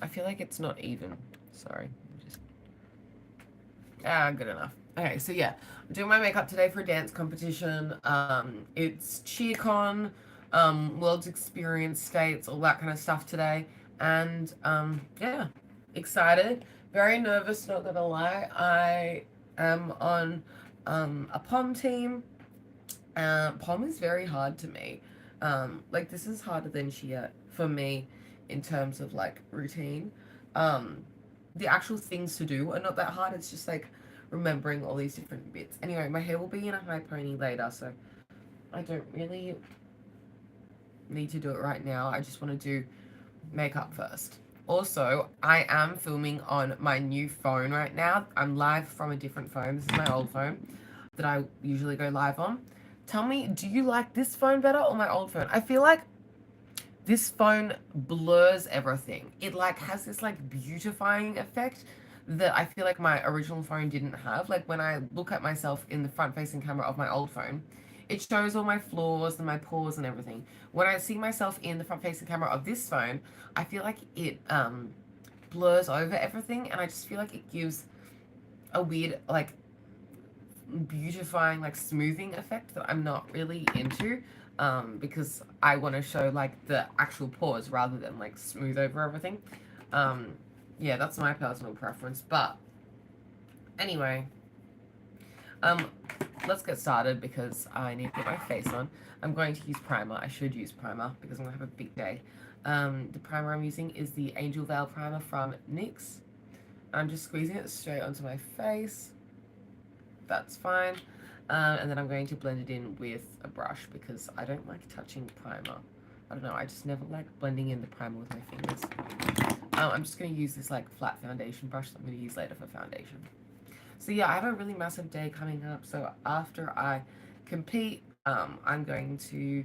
I feel like it's not even. Sorry. Just, good enough. Okay, so yeah, I'm doing my makeup today for a dance competition. It's CheerCon, World's Experience States, all that kind of stuff today. And yeah, excited. Very nervous, not gonna lie. I am on a pom team. Pom is very hard to me. Like this is harder than cheer for me in terms of like routine. Um, the actual things to do are not that hard. It's just like remembering all these different bits. Anyway, my hair will be in a high pony later, so I don't really need to do it right now. I just want to do makeup first. Also, I am filming on my new phone right now. I'm live from a different phone. This is my old phone that I usually go live on. Tell me, do you like this phone better or my old phone? I feel like this phone blurs everything. It like has this like beautifying effect that I feel like my original phone didn't have. Like when I look at myself in the front facing camera of my old phone, it shows all my flaws and my pores and everything. When I see myself in the front facing camera of this phone, I feel like it blurs over everything, and I just feel like it gives a weird like beautifying like smoothing effect that I'm not really into, because I want to show like the actual pores rather than like smooth over everything. um, yeah, that's my personal preference. But anyway, um, let's get started because I need to get my face on. I'm going to use primer. I should use primer because I'm gonna have a big day. The primer I'm using is the Angel Veil primer from NYX. I'm just squeezing it straight onto my face. That's fine. And then I'm going to blend it in with a brush because I don't like touching primer. I don't know, I just never like blending in the primer with my fingers. I'm just going to use this like flat foundation brush that I'm going to use later for foundation. So yeah, I have a really massive day coming up. So after I compete, I'm going to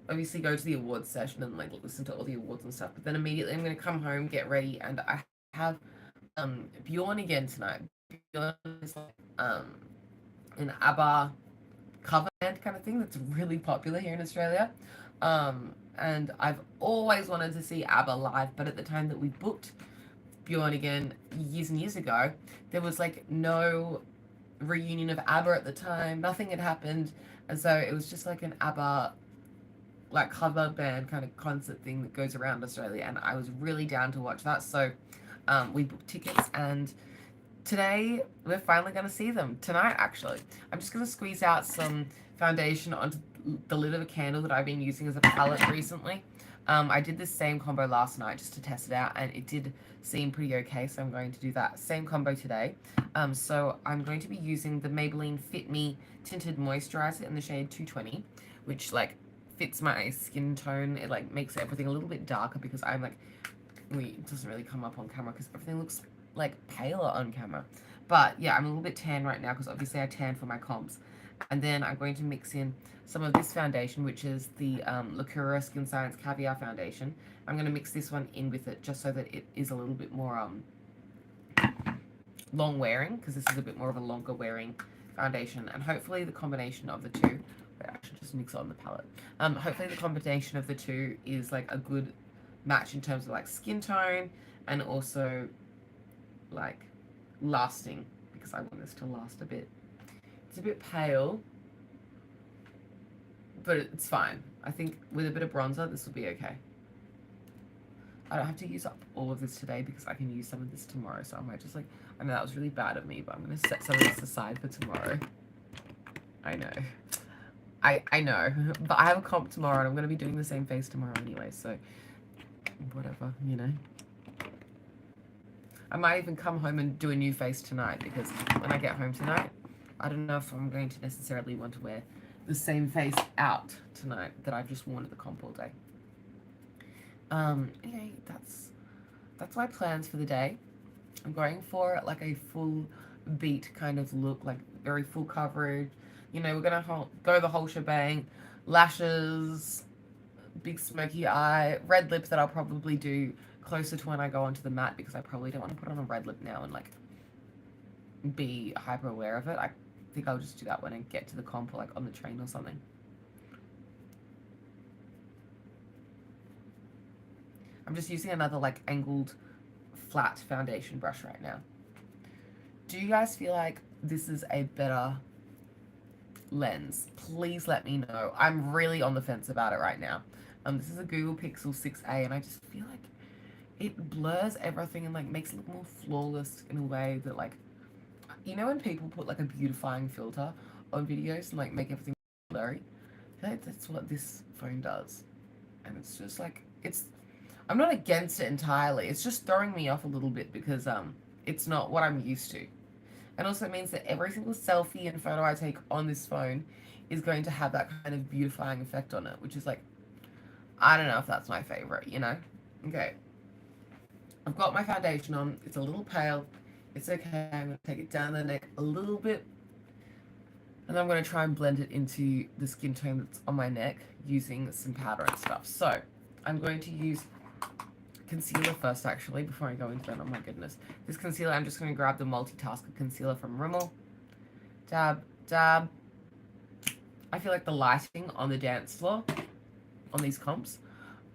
obviously go to the awards session and like listen to all the awards and stuff. But then immediately I'm going to come home, get ready, and I have Bjorn again tonight. Bjorn is like an ABBA cover band kind of thing that's really popular here in Australia. And I've always wanted to see ABBA live, but at the time that we booked Bjorn again years and years ago, there was like no reunion of ABBA at the time. Nothing had happened, and so it was just like an ABBA like cover band kind of concert thing that goes around Australia, and I was really down to watch that. So we booked tickets, and today we're finally going to see them. Tonight, actually. I'm just going to squeeze out some foundation onto the lid of a candle that I've been using as a palette recently. I did this same combo last night just to test it out, and it did seem pretty okay, so I'm going to do that same combo today. So I'm going to be using the Maybelline Fit Me Tinted Moisturizer in the shade 220, which like fits my skin tone. It like makes everything a little bit darker because I'm like, it doesn't really come up on camera because everything looks like paler on camera. But yeah, I'm a little bit tan right now because obviously I tan for my comps. And then I'm going to mix in some of this foundation, which is the Lacura Skin Science Caviar Foundation. I'm going to mix this one in with it just so that it is a little bit more long wearing, because this is a bit more of a longer wearing foundation. And hopefully the combination of the two, wait, I should just mix it on the palette. Hopefully the combination of the two is like a good match in terms of like skin tone and also like lasting, because I want this to last a bit. It's a bit pale, but it's fine. I think with a bit of bronzer, this will be okay. I don't have to use up all of this today because I can use some of this tomorrow. So I might just like, I know that was really bad of me, but I'm going to set some of this aside for tomorrow. I know. I know. But I have a comp tomorrow and I'm going to be doing the same face tomorrow anyway. So whatever, you know. I might even come home and do a new face tonight because when I get home tonight, I don't know if I'm going to necessarily want to wear the same face out tonight that I've just worn at the comp all day. Anyway, that's my plans for the day. I'm going for like a full beat kind of look, like very full coverage. You know, we're gonna go the whole shebang. Lashes, big smoky eye, red lips that I'll probably do closer to when I go onto the mat because I probably don't want to put on a red lip now and like be hyper aware of it. I think I'll just do that when I get to the comp or like on the train or something. I'm just using another like angled flat foundation brush right now. Do you guys feel like this is a better lens? Please let me know. I'm really on the fence about it right now. This is a Google Pixel 6a, and I just feel like it blurs everything and like makes it look more flawless in a way that, like, you know when people put like a beautifying filter on videos and like make everything blurry? I feel like that's what this phone does. And it's just like, I'm not against it entirely. It's just throwing me off a little bit because it's not what I'm used to. And also it means that every single selfie and photo I take on this phone is going to have that kind of beautifying effect on it, which is like, I don't know if that's my favorite, you know? Okay. I've got my foundation on. It's a little pale. It's okay. I'm going to take it down the neck a little bit. And I'm going to try and blend it into the skin tone that's on my neck using some powder and stuff. So I'm going to use concealer first, actually, before I go into that. Oh my goodness. This concealer, I'm just going to grab the Multitasker concealer from Rimmel. Dab, dab. I feel like the lighting on the dance floor, on these comps,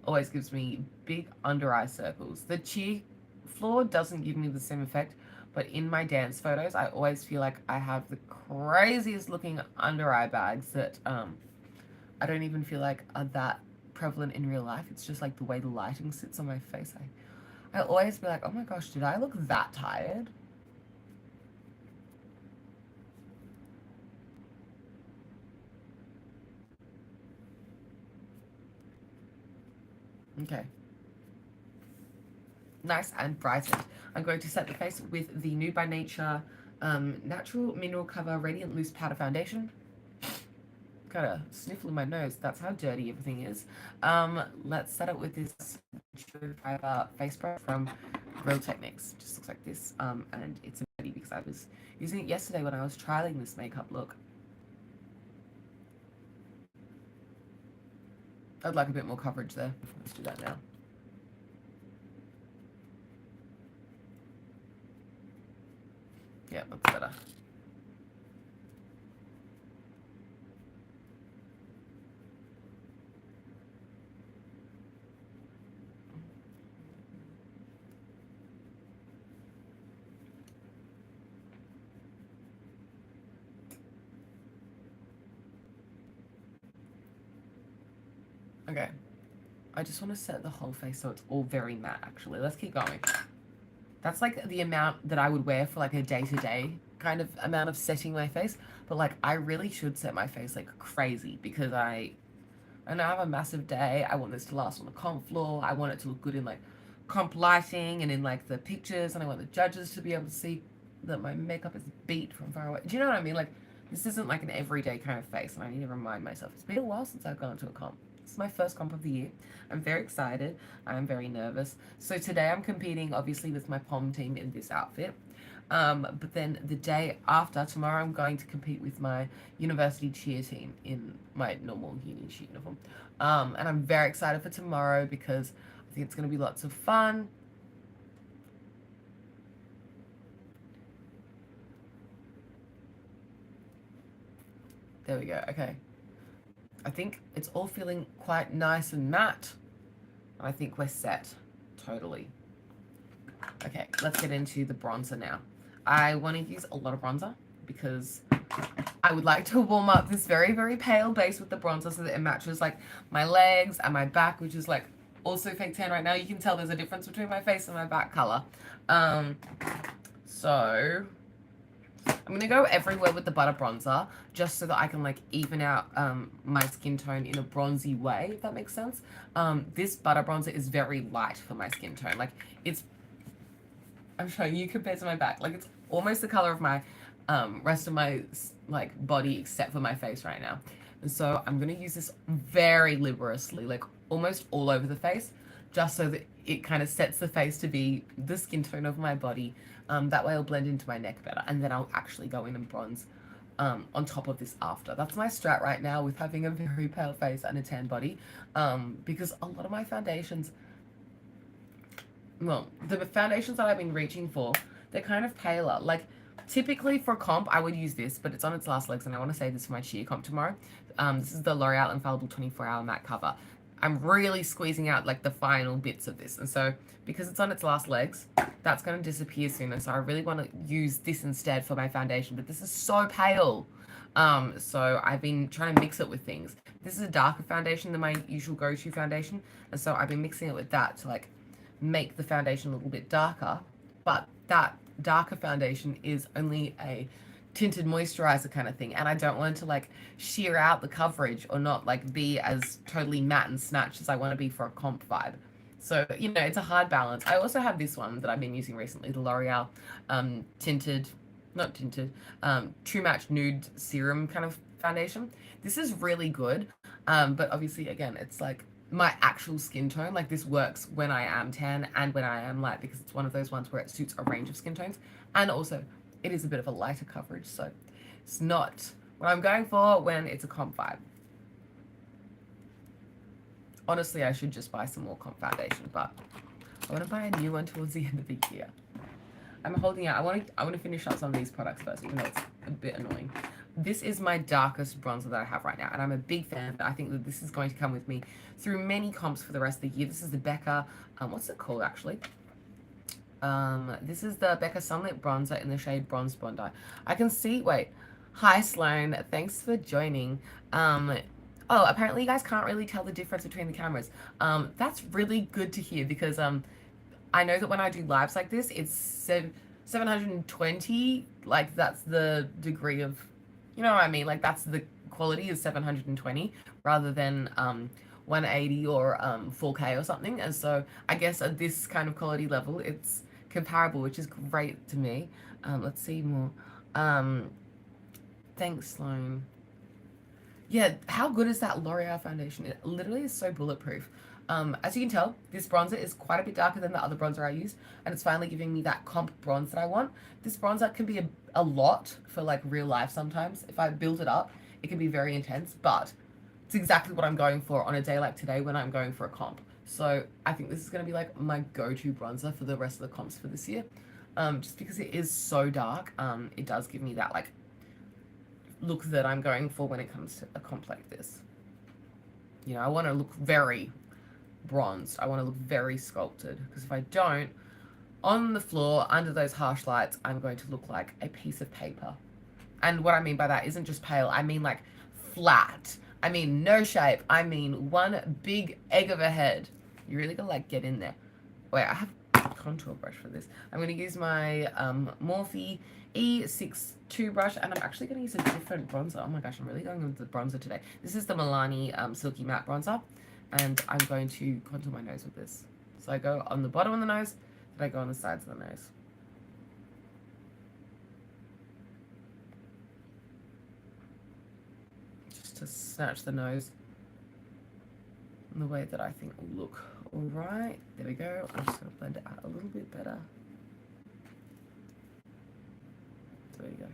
always gives me big under eye circles. The cheek floor doesn't give me the same effect, but in my dance photos, I always feel like I have the craziest looking under eye bags that I don't even feel like are that prevalent in real life. It's just like the way the lighting sits on my face. I always be like, oh my gosh, did I look that tired? Okay. Nice and brightened. I'm going to set the face with the Nude by Nature Natural Mineral Cover Radiant Loose Powder Foundation. Got a sniffle in my nose. That's how dirty everything is. Let's set it with this fiber face brush from Real Techniques. Just looks like this. And it's dirty because I was using it yesterday when I was trialing this makeup look. I'd like a bit more coverage there. Let's do that now. Yeah, that's better. Okay. I just want to set the whole face so it's all very matte, actually. Let's keep going. That's like the amount that I would wear for like a day-to-day kind of amount of setting my face. But like, I really should set my face like crazy because I know I have a massive day. I want this to last on the comp floor. I want it to look good in like comp lighting and in like the pictures. And I want the judges to be able to see that my makeup is beat from far away. Do you know what I mean? Like, this isn't like an everyday kind of face. And I need to remind myself. It's been a while since I've gone to a comp. This is my first comp of the year. I'm very excited. I'm very nervous. So today I'm competing, obviously, with my pom team in this outfit. But then the day after, tomorrow, I'm going to compete with my university cheer team in my normal uni uniform. And I'm very excited for tomorrow because I think it's going to be lots of fun. There we go. Okay. I think it's all feeling quite nice and matte. And I think we're set. Totally. Okay, let's get into the bronzer now. I want to use a lot of bronzer because I would like to warm up this very, very pale base with the bronzer so that it matches like my legs and my back, which is like also fake tan right now. You can tell there's a difference between my face and my back color. So I'm going to go everywhere with the butter bronzer just so that I can like even out my skin tone in a bronzy way, if that makes sense. This butter bronzer is very light for my skin tone. Like it's, I'm showing you compared to my back, like it's almost the color of my rest of my like body except for my face right now. And so I'm going to use this very liberously, like almost all over the face, just so that it kind of sets the face to be the skin tone of my body. That way it'll blend into my neck better. And then I'll actually go in and bronze on top of this after. That's my strat right now with having a very pale face and a tan body. Because a lot of my foundations, well, the foundations that I've been reaching for, they're kind of paler. Like, typically for comp, I would use this, but it's on its last legs, and I want to save this for my cheer comp tomorrow. This is the L'Oreal Infallible 24-Hour Matte Cover. I'm really squeezing out like the final bits of this. And so because it's on its last legs, that's going to disappear soon. And so I really want to use this instead for my foundation, but this is so pale. So I've been trying to mix it with things. This is a darker foundation than my usual go-to foundation. And so I've been mixing it with that to like make the foundation a little bit darker. But that darker foundation is only a tinted moisturizer kind of thing, and I don't want to like sheer out the coverage or not like be as totally matte and snatched as I want to be for a comp vibe. So, you know, it's a hard balance. I also have this one that I've been using recently, the L'Oreal tinted, not tinted, True Match Nude Serum kind of foundation. This is really good, but obviously, again, it's like my actual skin tone. Like this works when I am tan and when I am light, because it's one of those ones where it suits a range of skin tones, and also it is a bit of a lighter coverage, so it's not what I'm going for when it's a comp vibe. Honestly, I should just buy some more comp foundation, but I want to buy a new one towards the end of the year. I'm holding out. I want to finish up some of these products first, even though it's a bit annoying. This is my darkest bronzer that I have right now, and I'm a big fan. I think that this is going to come with me through many comps for the rest of the year. This is the Becca, what's it called actually? This is the Becca Sunlit bronzer in the shade Bronze Bondi. I can see, wait. Hi Sloan, thanks for joining. Oh, apparently you guys can't really tell the difference between the cameras. That's really good to hear, because I know that when I do lives like this, it's 720, like that's the degree of, you know what I mean? Like that's the quality is 720 rather than 180 or 4K or something. And so I guess at this kind of quality level, it's comparable, which is great to me. Let's see more. Thanks, Sloan. Yeah, how good is that L'Oreal foundation? It literally is so bulletproof. As you can tell, this bronzer is quite a bit darker than the other bronzer I used, and it's finally giving me that comp bronze that I want. This bronzer can be a lot for like real life sometimes. If I build it up, it can be very intense, but it's exactly what I'm going for on a day like today when I'm going for a comp. So I think this is going to be like my go-to bronzer for the rest of the comps for this year. Just because it is so dark, it does give me that like look that I'm going for when it comes to a comp like this. You know, I want to look very bronzed. I want to look very sculpted, because if I don't, on the floor under those harsh lights, I'm going to look like a piece of paper. And what I mean by that isn't just pale. I mean like flat. I mean no shape. I mean one big egg of a head. You really gotta like get in there. Wait, I have a contour brush for this. I'm gonna use my Morphe E62 brush, and I'm actually gonna use a different bronzer. Oh my gosh, I'm really going with the bronzer today. This is the Milani Silky Matte Bronzer, and I'm going to contour my nose with this. So I go on the bottom of the nose, then I go on the sides of the nose. Just to snatch the nose in the way that I think will look alright. There we go. I'm just going to blend it out a little bit better. There you go.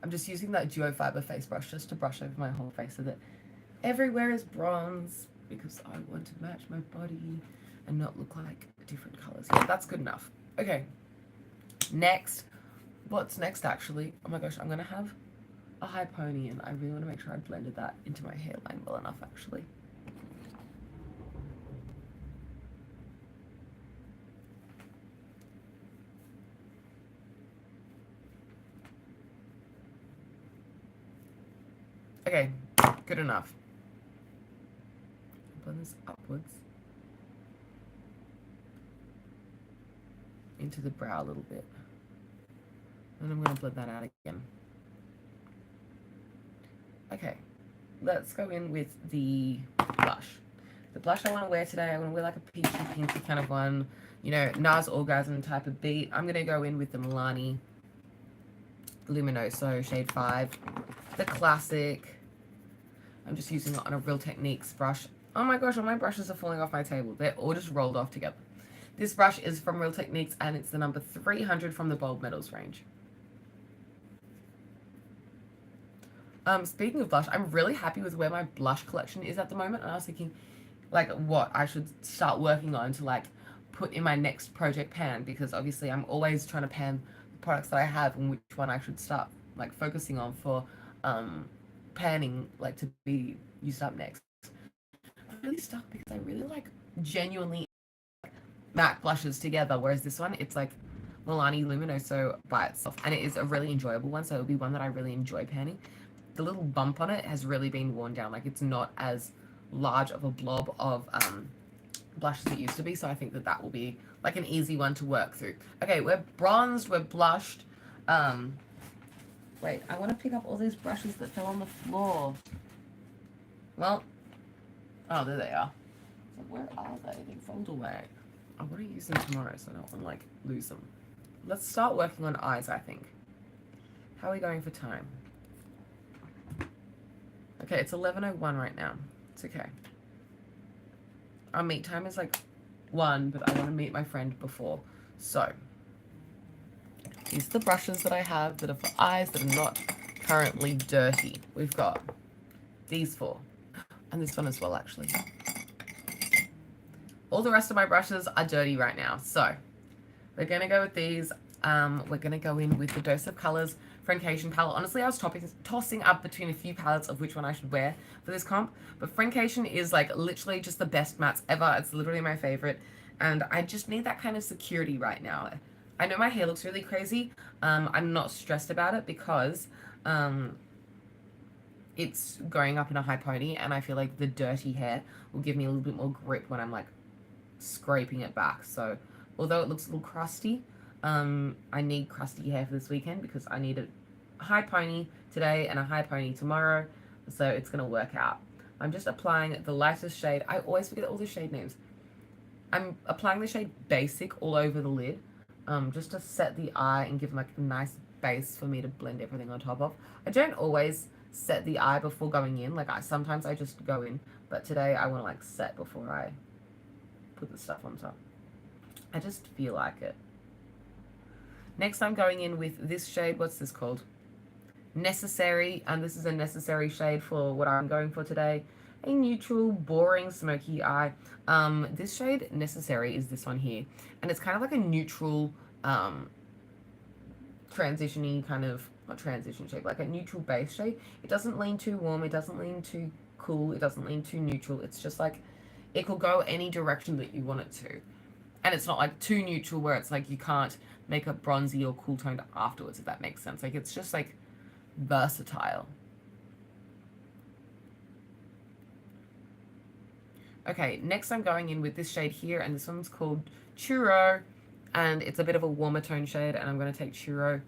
I'm just using that duo fiber face brush just to brush over my whole face so that everywhere is bronze, because I want to match my body and not look like different colors. Yeah, that's good enough. Okay. Next. What's next actually? Oh my gosh, I'm going to have a high pony, and I really want to make sure I blended that into my hairline well enough actually. Okay, good enough. Blend this upwards into the brow a little bit. And I'm going to blend that out again. Okay, let's go in with the blush. The blush I want to wear today, I want to wear like a peachy pinky kind of one, you know, NARS Orgasm type of beat. I'm going to go in with the Milani Luminoso Shade 5, the classic. I'm just using it on a Real Techniques brush. Oh my gosh, all my brushes are falling off my table. They're all just rolled off together. This brush is from Real Techniques, and it's the number 300 from the Bold Metals range. Speaking of blush, I'm really happy with where my blush collection is at the moment, and I was thinking like what I should start working on to like put in my next project pan, because obviously I'm always trying to pan the products that I have and which one I should start like focusing on for panning like to be used up next. I'm really stuck because I really like genuinely matte blushes together, whereas this one, it's like Milani Luminoso by itself, and it is a really enjoyable one, so it'll be one that I really enjoy panning. The little bump on it has really been worn down, like it's not as large of a blob of blush as it used to be, so I think that that will be like an easy one to work through. Okay, we're bronzed, we're blushed. Wait, I want to pick up all these brushes that fell on the floor. Well, oh, there they are. So where are they? They fold away. I want to use them tomorrow, so I don't want to, like, lose them. Let's start working on eyes, I think. How are we going for time? Okay, it's 11:01 right now. It's okay. Our meet time is, like, 1, but I want to meet my friend before. So, these are the brushes that I have that are for eyes that are not currently dirty. We've got these 4. And this one as well, actually. All the rest of my brushes are dirty right now. So, we're going to go with these. We're going to go in with the Dose of Colors Friendcation palette. Honestly, I was tossing up between a few palettes of which one I should wear for this comp. But Friendcation is, like, literally just the best mattes ever. It's literally my favorite. And I just need that kind of security right now. I know my hair looks really crazy. I'm not stressed about it because it's going up in a high pony, and I feel like the dirty hair will give me a little bit more grip when I'm, like, scraping it back. So although it looks a little crusty, I need crusty hair for this weekend because I need a high pony today and a high pony tomorrow, so it's gonna work out. I'm just applying the lightest shade. I always forget all the shade names. I'm applying the shade Basic all over the lid, just to set the eye and give like a nice base for me to blend everything on top of. I don't always set the eye before going in. Like sometimes I just go in, but today I want to like set before I put the stuff on top. I just feel like it. Next I'm going in with this shade. What's this called? Necessary. And this is a necessary shade for what I'm going for today. A neutral, boring, smoky eye. This shade, Necessary, is this one here. And it's kind of like a neutral, transition-y kind of, not transition shade, like a neutral base shade. It doesn't lean too warm. It doesn't lean too cool. It doesn't lean too neutral. It's just like, it could go any direction that you want it to. And it's not like too neutral where it's like you can't make it bronzy or cool toned afterwards, if that makes sense. Like it's just like versatile. Okay, next I'm going in with this shade here, and this one's called Churro, and it's a bit of a warmer tone shade, and I'm going to take Churro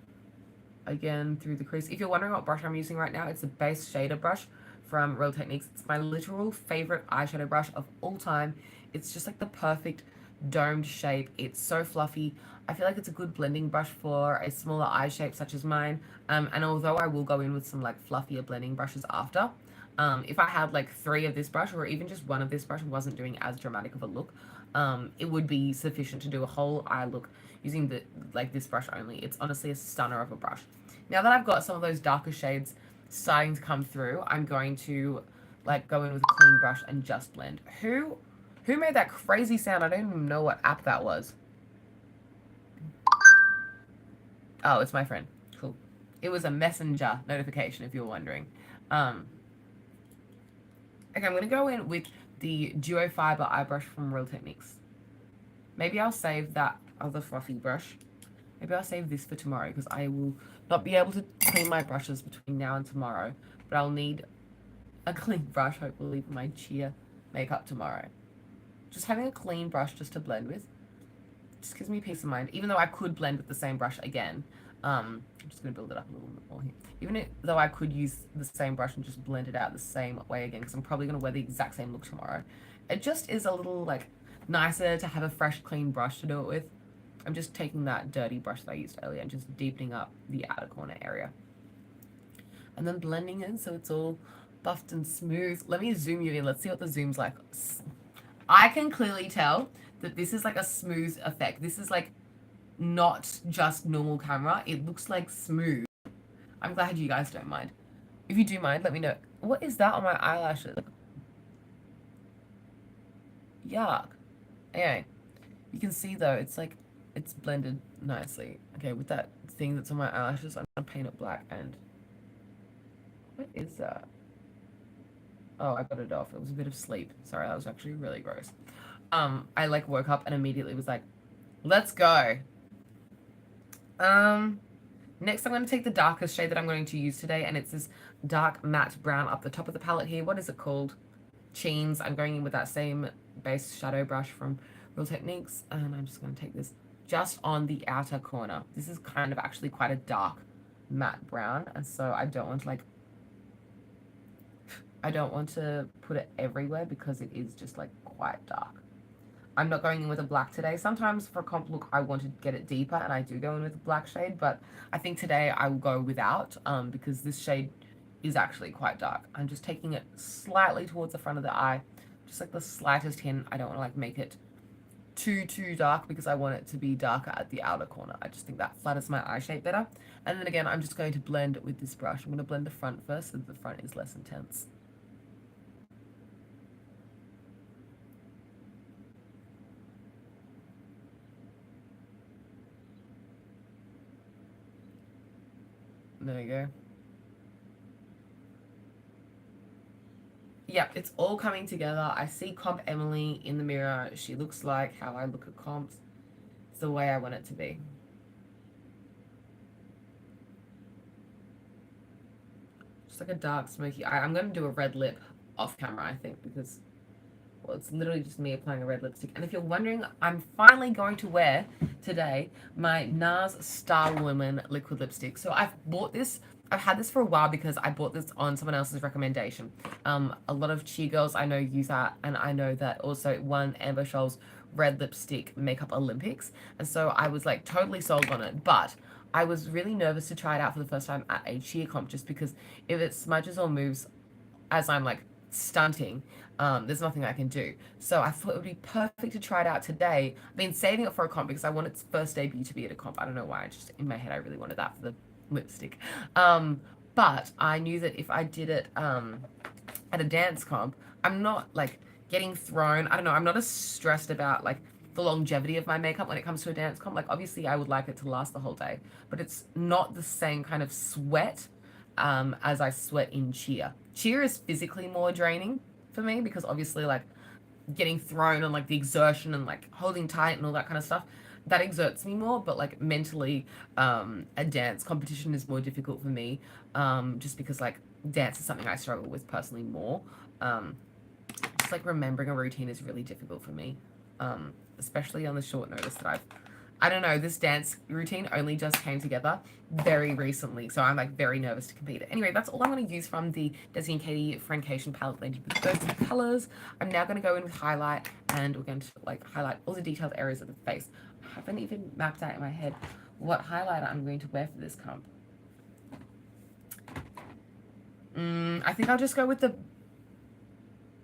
again through the crease. If you're wondering what brush I'm using right now, it's a base shader brush from Real Techniques. It's my literal favorite eyeshadow brush of all time. It's just like the perfect domed shape. It's so fluffy. I feel like it's a good blending brush for a smaller eye shape such as mine. And although I will go in with some like fluffier blending brushes after, if I had like 3 of this brush or even just 1 of this brush and wasn't doing as dramatic of a look, it would be sufficient to do a whole eye look using this brush only. It's honestly a stunner of a brush. Now that I've got some of those darker shades starting to come through, I'm going to like go in with a clean brush and just blend. Who made that crazy sound? I don't even know what app that was. Oh, it's my friend. Cool. It was a messenger notification, if you're wondering. Okay, I'm going to go in with the Duo Fiber eye brush from Real Techniques. Maybe I'll save that other fluffy brush. Maybe I'll save this for tomorrow because I will not be able to clean my brushes between now and tomorrow. But I'll need a clean brush, hopefully, for my cheer makeup tomorrow. Just having a clean brush just to blend with just gives me peace of mind. Even though I could blend with the same brush again. I'm just going to build it up a little bit more here. Even though I could use the same brush and just blend it out the same way again, because I'm probably going to wear the exact same look tomorrow. It just is a little, like, nicer to have a fresh, clean brush to do it with. I'm just taking that dirty brush that I used earlier and just deepening up the outer corner area. And then blending in so it's all buffed and smooth. Let me zoom you in. Let's see what the zoom's like. I can clearly tell that this is like a smooth effect. This is like not just normal camera. It looks like smooth. I'm glad you guys don't mind. If you do mind, let me know. What is that on my eyelashes? Yuck. Anyway, you can see though, it's like, it's blended nicely. Okay, with that thing that's on my eyelashes, I'm gonna paint it black and What is that? Oh, I got it off. It was a bit of sleep. Sorry, that was actually really gross. I like woke up and immediately was like, let's go. Next I'm going to take the darkest shade that I'm going to use today, and it's this dark matte brown up the top of the palette here. What is it called? Cheens. I'm going in with that same base shadow brush from Real Techniques, and I'm just going to take this just on the outer corner. This is kind of actually quite a dark matte brown, and so I don't want to like, I don't want to put it everywhere because it is just like quite dark. I'm not going in with a black today. Sometimes for a comp look, I want to get it deeper, and I do go in with a black shade, but I think today I will go without, because this shade is actually quite dark. I'm just taking it slightly towards the front of the eye, just like the slightest hint. I don't want to like make it too dark because I want it to be darker at the outer corner. I just think that flatters my eye shape better. And then again, I'm just going to blend with this brush. I'm going to blend the front first so that the front is less intense. There we go. Yep, it's all coming together. I see Comp Emily in the mirror. She looks like how I look at comps. It's the way I want it to be. Just like a dark smoky eye. I'm going to do a red lip off camera, I think, because, well, it's literally just me applying a red lipstick. And if you're wondering, I'm finally going to wear today my NARS Star Woman liquid lipstick. So I've bought this. I've had this for a while because I bought this on someone else's recommendation. A lot of cheer girls I know use that, and I know that also won Amber Scholl's red lipstick makeup Olympics, and so I was like totally sold on it. But I was really nervous to try it out for the first time at a cheer comp, just because if it smudges or moves as I'm like stunting, there's nothing I can do. So I thought it would be perfect to try it out today. I've been saving it for a comp because I want its first debut to be at a comp. I don't know why, just in my head I really wanted that for the lipstick. But I knew that if I did it at a dance comp, I'm not like getting thrown. I don't know, I'm not as stressed about like the longevity of my makeup when it comes to a dance comp. Like obviously I would like it to last the whole day, but it's not the same kind of sweat as I sweat in cheer. Cheer is physically more draining for me because obviously like getting thrown and like the exertion and like holding tight and all that kind of stuff, that exerts me more. But like mentally, a dance competition is more difficult for me, just because like dance is something I struggle with personally more. Just like remembering a routine is really difficult for me, especially on the short notice that I don't know, this dance routine only just came together very recently, so I'm like very nervous to compete. Anyway, that's all I'm going to use from the Desi and Katie Friendcation palette blended with those colors. I'm now going to go in with highlight, and we're going to like highlight all the detailed areas of the face. I haven't even mapped out in my head what highlighter I'm going to wear for this comp. I think I'll just go with the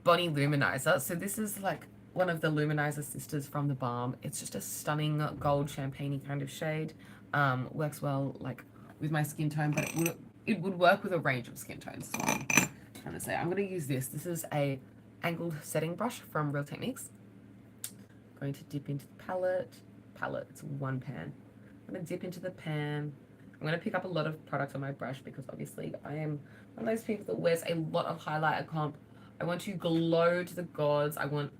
Bonnie Luminizer. So this is like one of the Luminizer sisters from the Balm. It's just a stunning gold champagne kind of shade. Works well like with my skin tone, but it would work with a range of skin tones. So I'm trying to say I'm going to use this. This is a angled setting brush from Real Techniques. I'm going to dip into the palette. It's one pan. I'm going to dip into the pan. I'm going to pick up a lot of product on my brush because obviously I am one of those people that wears a lot of highlighter comp. I want to glow to the gods. I want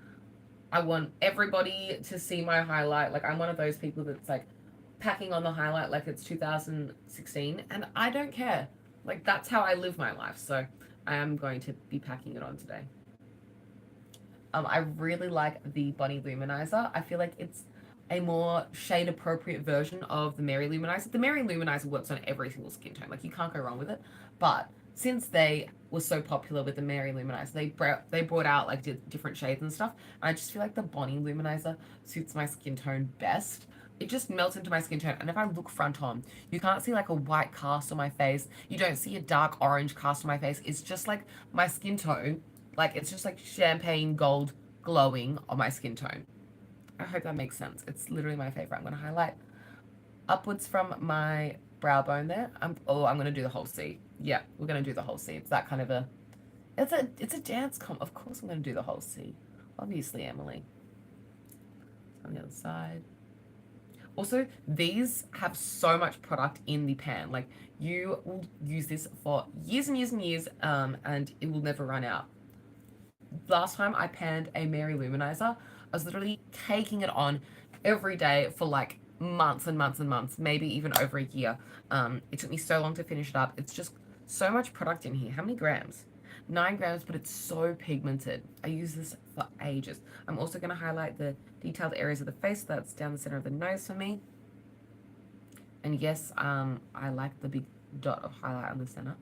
everybody to see my highlight. Like I'm one of those people that's like packing on the highlight like it's 2016, and I don't care. Like that's how I live my life. So I am going to be packing it on today. I really like the Bonnie Luminizer. I feel like it's a more shade appropriate version of the Mary Luminizer. The Mary Luminizer works on every single skin tone. Like you can't go wrong with it. But since they were so popular with the Mary Luminizer, they brought out like different shades and stuff. And I just feel like the Bonnie Luminizer suits my skin tone best. It just melts into my skin tone, and if I look front on, you can't see like a white cast on my face. You don't see a dark orange cast on my face. It's just like my skin tone. Like it's just like champagne gold glowing on my skin tone. I hope that makes sense. It's literally my favorite. I'm going to highlight upwards from my brow bone there. I'm going to do the whole C. Yeah, we're going to do the whole C. It's that kind of it's a dance comp. Of course I'm going to do the whole C. Obviously, Emily. On the other side. Also, these have so much product in the pan. Like, you will use this for years and years and years, and it will never run out. Last time I panned a Mary Luminizer, I was literally taking it on every day for like months and months and months, maybe even over a year. It took me so long to finish it up. It's just so much product in here. How many grams? 9 grams, but it's so pigmented. I use this for ages. I'm also going to highlight the detailed areas of the face. That's down the center of the nose for me. And yes, I like the big dot of highlight on the center.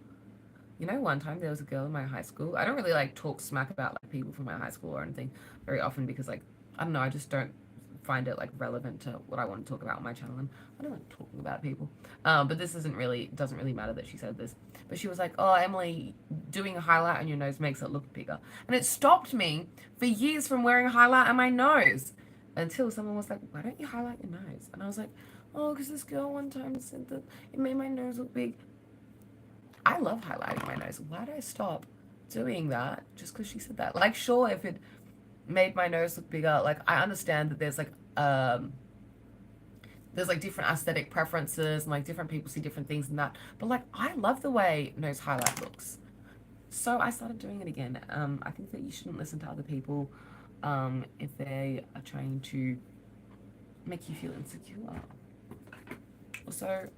You know, one time there was a girl in my high school. I don't really like talk smack about like people from my high school or anything very often because like, I don't know, I just don't find it like relevant to what I want to talk about on my channel, and I don't like talking about people. But this doesn't really matter that she said this. But she was like, "Oh, Emily, doing a highlight on your nose makes it look bigger," and it stopped me for years from wearing a highlight on my nose until someone was like, "Why don't you highlight your nose?" And I was like, "Oh, because this girl one time said that it made my nose look big." I love highlighting my nose. Why did I stop doing that just because she said that? Like, sure, if it made my nose look bigger, like, I understand that there's like different aesthetic preferences and like different people see different things and that, but like I love the way nose highlight looks, so I started doing it again. I think that you shouldn't listen to other people if they are trying to make you feel insecure. Also,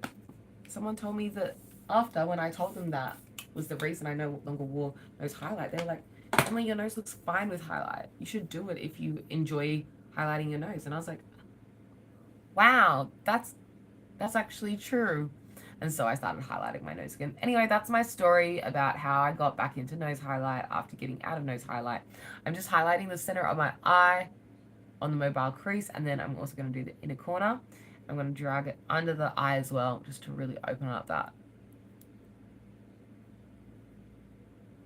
someone told me that after, when I told them that was the reason I no longer wore nose highlight, they were like, "Emily, your nose looks fine with highlight. You should do it if you enjoy highlighting your nose." And I was like, wow, that's actually true. And so I started highlighting my nose again. Anyway, that's my story about how I got back into nose highlight after getting out of nose highlight. I'm just highlighting the center of my eye on the mobile crease, and then I'm also going to do the inner corner. I'm going to drag it under the eye as well, just to really open up that.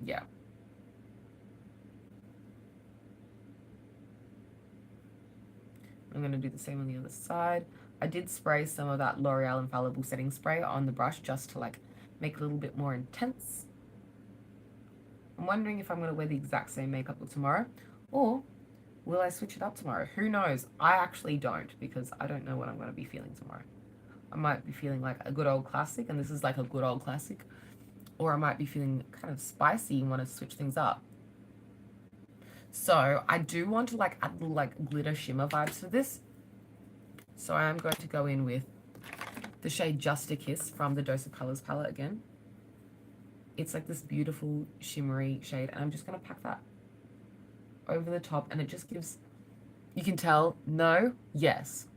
Yeah. I'm going to do the same on the other side. I did spray some of that L'Oreal Infallible setting spray on the brush just to like make it a little bit more intense. I'm wondering if I'm going to wear the exact same makeup look tomorrow, or will I switch it up tomorrow? Who knows? I actually don't, because I don't know what I'm going to be feeling tomorrow. I might be feeling like a good old classic, and this is like a good old classic, or I might be feeling kind of spicy and want to switch things up. So I do want to like add little like glitter shimmer vibes for this. So I am going to go in with the shade Just a Kiss from the Dose of Colors palette again. It's like this beautiful shimmery shade, and I'm just going to pack that over the top, and it just gives, you can tell, no, yes.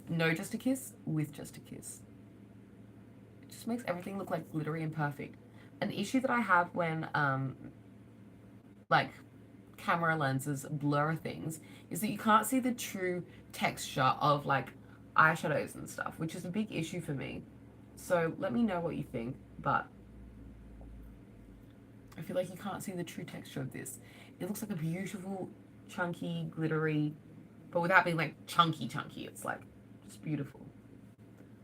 No Just a Kiss with Just a Kiss. It just makes everything look like glittery and perfect. An issue that I have when like camera lenses blur things is that you can't see the true texture of like eyeshadows and stuff, which is a big issue for me. So let me know what you think, but I feel like you can't see the true texture of this. It looks like a beautiful, chunky, glittery, but without being like chunky. It's like just beautiful.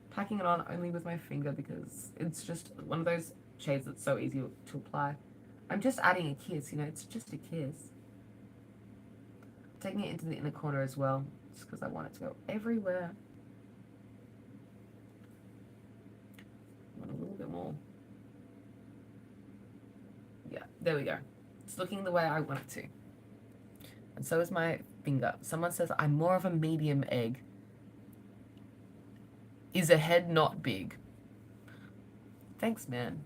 Packing it on only with my finger because it's just one of those shades that's so easy to apply. I'm just adding a kiss, you know, it's just a kiss. Taking it into the inner corner as well, just because I want it to go everywhere. I want a little bit more. Yeah, there we go. It's looking the way I want it to. And so is my finger. Someone says I'm more of a medium egg. Is a head not big? Thanks, man.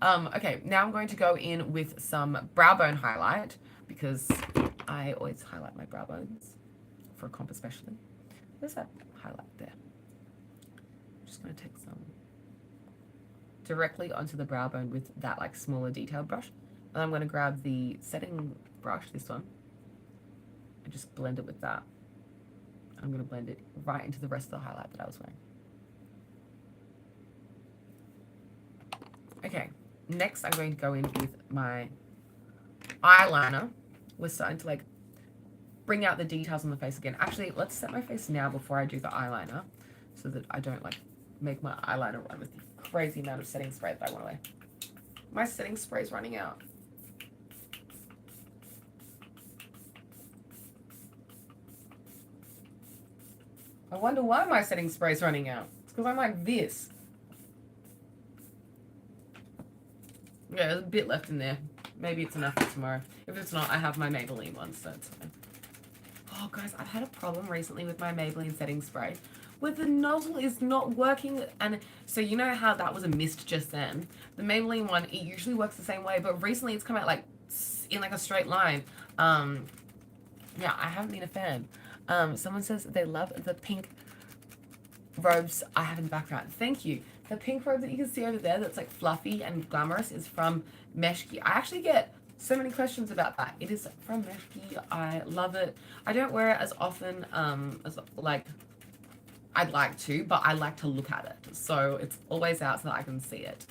Okay, now I'm going to go in with some brow bone highlight because I always highlight my brow bones for a comp especially. There's that highlight there. I'm just going to take some directly onto the brow bone with that like smaller detailed brush. And I'm going to grab the setting brush, this one, and just blend it with that. I'm going to blend it right into the rest of the highlight that I was wearing. Okay, next I'm going to go in with my eyeliner. We're starting to like bring out the details on the face again. Actually, let's set my face now before I do the eyeliner so that I don't like make my eyeliner run with the crazy amount of setting spray that I want to wear. My setting spray is running out. I wonder why my setting spray's running out. It's because I'm like this. Yeah, there's a bit left in there. Maybe it's enough for tomorrow. If it's not, I have my Maybelline one, so it's fine. Oh, guys, I've had a problem recently with my Maybelline setting spray where the nozzle is not working. And so you know how that was a mist just then? The Maybelline one, it usually works the same way, but recently it's come out like in like a straight line. Yeah, I haven't been a fan. Someone says they love the pink robes I have in the background. Thank you. The pink robe that you can see over there that's like fluffy and glamorous is from Meshki. I actually get so many questions about that. It is from Meshki. I love it. I don't wear it as often as like I'd like to, but I like to look at it. So it's always out so that I can see it.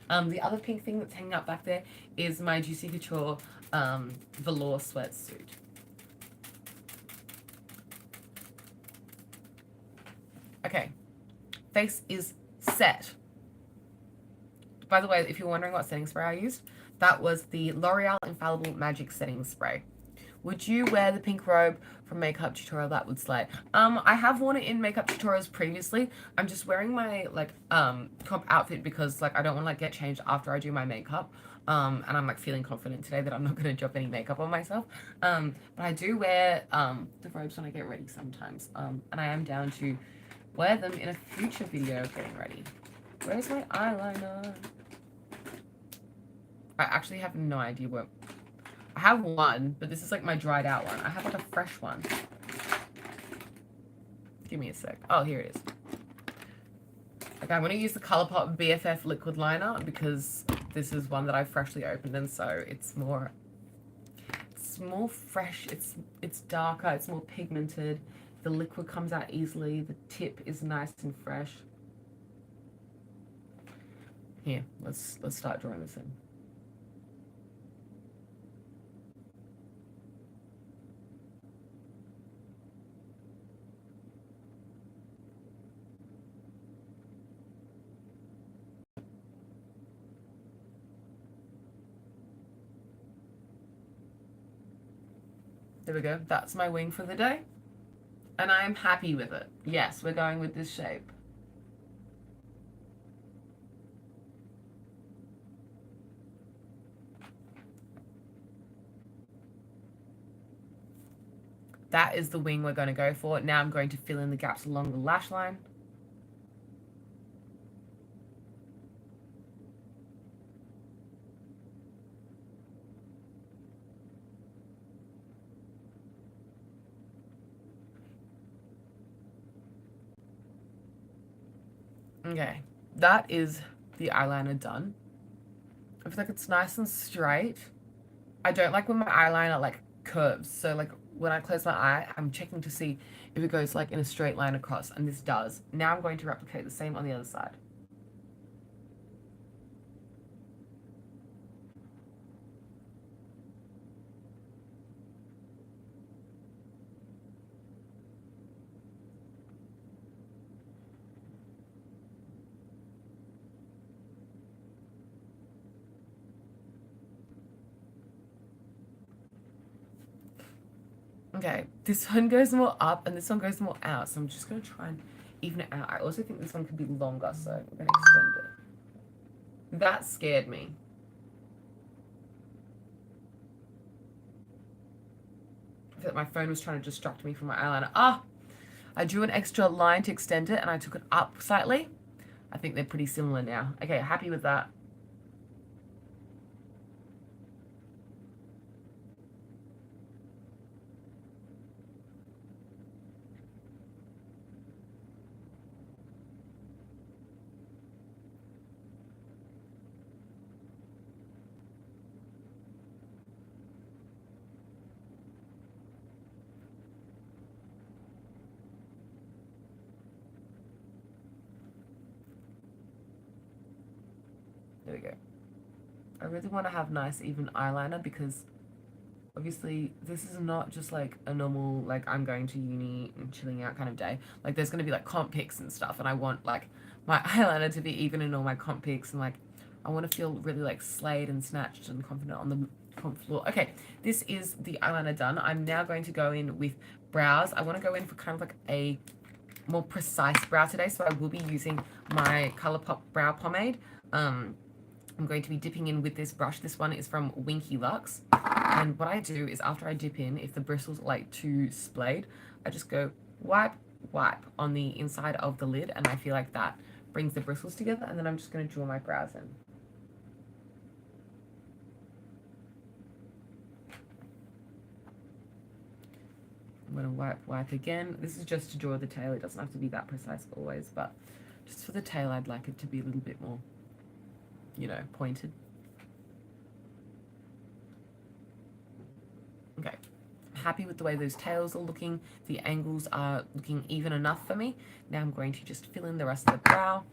The other pink thing that's hanging up back there is my Juicy Couture velour sweatsuit. Okay, face is set. By the way, if you're wondering what setting spray I used, that was the L'Oreal Infallible Magic Setting Spray. Would you wear the pink robe from Makeup Tutorial? That would slay. I have worn it in Makeup Tutorials previously. I'm just wearing my like comp outfit because like I don't want to like get changed after I do my makeup. And I'm like feeling confident today that I'm not going to drop any makeup on myself. But I do wear the robes when I get ready sometimes. And I am down to wear them in a future video of getting ready. Where's my eyeliner? I actually have no idea where. I have one, but this is like my dried out one. I have like a fresh one. Give me a sec. Oh, here it is. Okay, I'm going to use the Colourpop BFF liquid liner because this is one that I freshly opened, and so it's more fresh. It's darker. It's more pigmented. The liquid comes out easily. The tip is nice and fresh. Here, let's start drawing this in. There we go. That's my wing for the day. And I am happy with it. Yes, we're going with this shape. That is the wing we're going to go for. Now I'm going to fill in the gaps along the lash line. Okay, that is the eyeliner done. I feel like it's nice and straight. I don't like when my eyeliner like curves. So like when I close my eye, I'm checking to see if it goes like in a straight line across, and this does. Now I'm going to replicate the same on the other side. Okay, this one goes more up and this one goes more out, so I'm just going to try and even it out. I also think this one could be longer, so we're going to extend it. That scared me. I feel like my phone was trying to distract me from my eyeliner. Ah! I drew an extra line to extend it and I took it up slightly. I think they're pretty similar now. Okay, happy with that. There we go. I really want to have nice even eyeliner because obviously this is not just like a normal like I'm going to uni and chilling out kind of day. Like there's going to be like comp pics and stuff, and I want like my eyeliner to be even in all my comp pics, and like I want to feel really like slayed and snatched and confident on the comp floor. Okay, this is the eyeliner done. I'm now going to go in with brows. I want to go in for kind of like a more precise brow today, so I will be using my Colourpop brow pomade. I'm going to be dipping in with this brush. This one is from Winky Lux. And what I do is after I dip in, if the bristles are like too splayed, I just go wipe, wipe on the inside of the lid, and I feel like that brings the bristles together, and then I'm just going to draw my brows in. I'm going to wipe, wipe again. This is just to draw the tail. It doesn't have to be that precise always, but just for the tail, I'd like it to be a little bit more, you know, pointed. Okay, happy with the way those tails are looking. The angles are looking even enough for me. Now I'm going to just fill in the rest of the brow.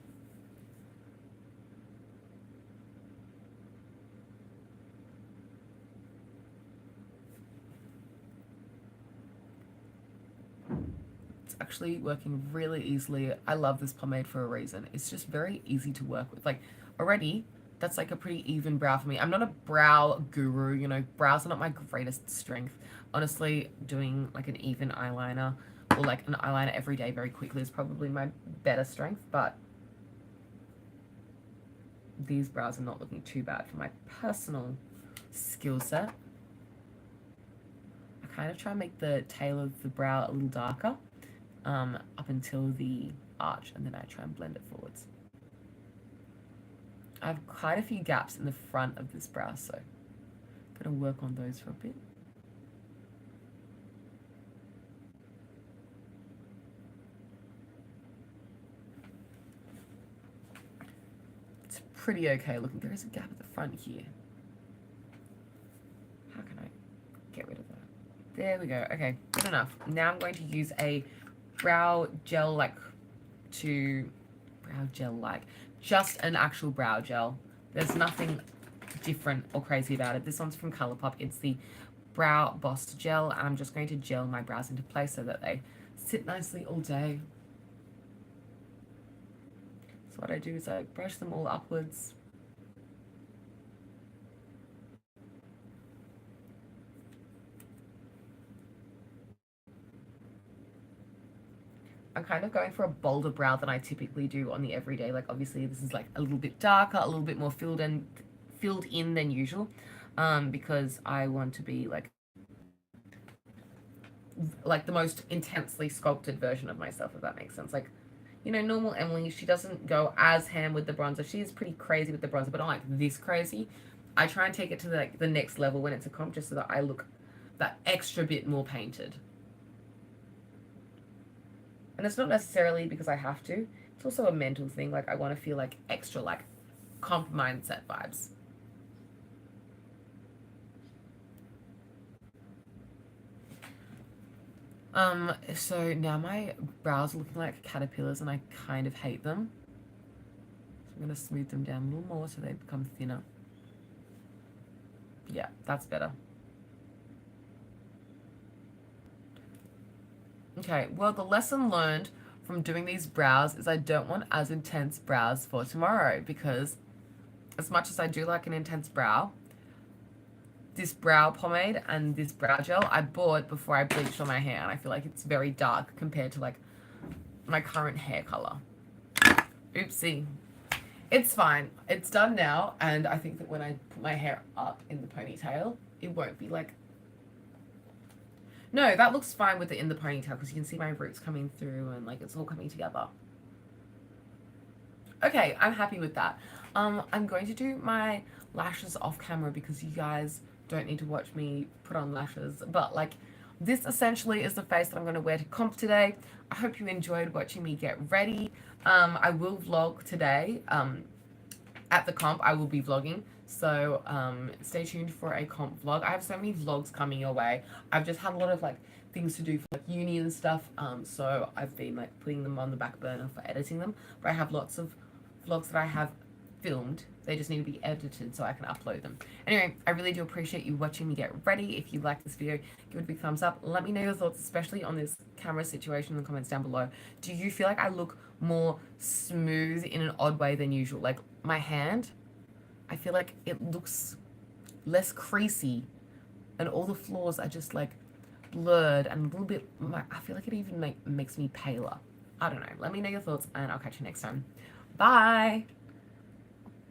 It's actually working really easily. I love this pomade for a reason. It's just very easy to work with. Like already, that's like a pretty even brow for me. I'm not a brow guru, you know, brows are not my greatest strength. Honestly, doing like an even eyeliner or like an eyeliner every day very quickly is probably my better strength, but these brows are not looking too bad for my personal skill set. I kind of try and make the tail of the brow a little darker up until the arch, and then I try and blend it forwards. I have quite a few gaps in the front of this brow, so I'm going to work on those for a bit. It's pretty okay looking. There is a gap at the front here. How can I get rid of that? There we go. Okay, good enough. Now I'm going to use a brow gel just an actual brow gel. There's nothing different or crazy about it. This one's from Colourpop. It's the Brow Boss Gel, and I'm just going to gel my brows into place so that they sit nicely all day. So what I do is I brush them all upwards. I'm kind of going for a bolder brow than I typically do on the everyday. Like obviously this is like a little bit darker, a little bit more filled in than usual, because I want to be like the most intensely sculpted version of myself, if that makes sense. Like, you know, normal Emily, she doesn't go as ham with the bronzer. She is pretty crazy with the bronzer, but not like this crazy. I try and take it to like the next level when it's a comp, just so that I look that extra bit more painted. And it's not necessarily because I have to. It's also a mental thing. Like, I want to feel like extra, like, comp mindset vibes. So now my brows are looking like caterpillars and I kind of hate them. So I'm going to smooth them down a little more so they become thinner. Yeah, that's better. Okay, well, the lesson learned from doing these brows is I don't want as intense brows for tomorrow, because as much as I do like an intense brow, this brow pomade and this brow gel I bought before I bleached all my hair, and I feel like it's very dark compared to like my current hair color. Oopsie. It's fine. It's done now, and I think that when I put my hair up in the ponytail, it won't be like... No, that looks fine with it in the ponytail because you can see my roots coming through and like it's all coming together. Okay, I'm happy with that. I'm going to do my lashes off camera because you guys don't need to watch me put on lashes. But like, this essentially is the face that I'm going to wear to comp today. I hope you enjoyed watching me get ready. I will vlog today. At the comp, I will be vlogging. So stay tuned for a comp vlog. I have so many vlogs coming your way. I've just had a lot of like things to do for like uni and stuff. So I've been like putting them on the back burner for editing them. But I have lots of vlogs that I have filmed. They just need to be edited so I can upload them. Anyway, I really do appreciate you watching me get ready. If you like this video, give it a big thumbs up. Let me know your thoughts, especially on this camera situation, in the comments down below. Do you feel like I look more smooth in an odd way than usual? Like my hand, I feel like it looks less creasy and all the flaws are just like blurred and a little bit, I feel like it even makes me paler. I don't know. Let me know your thoughts, and I'll catch you next time. Bye.